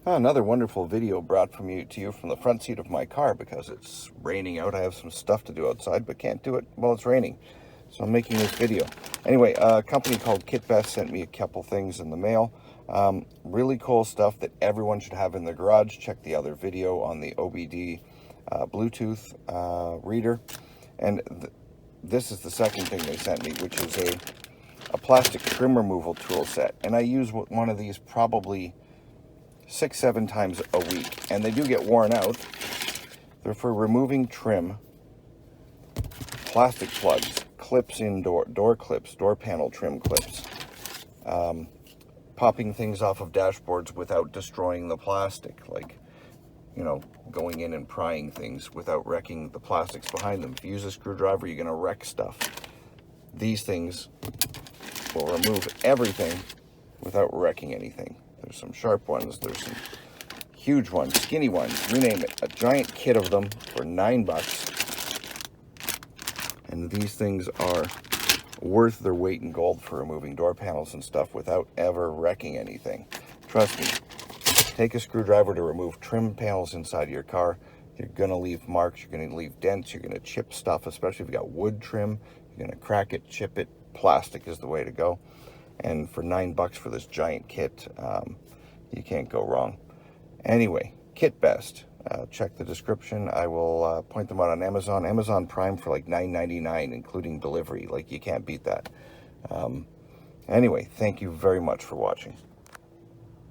Another wonderful video brought to you from the front seat of my car because it's raining out. I have some stuff to do outside, but can't do it while it's raining. So I'm making this video. Anyway, a company called Kitbest sent me a couple things in the mail. Really cool stuff that everyone should have in their garage. Check the other video on the OBD Bluetooth reader. And this is the second thing they sent me, which is a plastic trim removal tool set. And I use one of these probably 6-7 times a week, and they do get worn out. They're for removing trim, plastic plugs, clips in door clips, door panel trim clips, popping things off of dashboards without destroying the plastic, like, you know, going in and prying things without wrecking the plastics behind them. If you use a screwdriver, you're going to wreck stuff. These things will remove everything without wrecking anything. There's some sharp ones, there's some huge ones, skinny ones, you name it. A giant kit of them for $9. And these things are worth their weight in gold for removing door panels and stuff without ever wrecking anything. Trust me, take a screwdriver to remove trim panels inside your car. You're going to leave marks, you're going to leave dents, you're going to chip stuff, especially if you've got wood trim. You're going to crack it, chip it. Plastic is the way to go. And for $9 for this giant kit, you can't go wrong. Anyway, Kitbest. Check the description. I will point them out on Amazon. Amazon Prime for like $9.99, including delivery. Like, you can't beat that. Anyway, thank you very much for watching.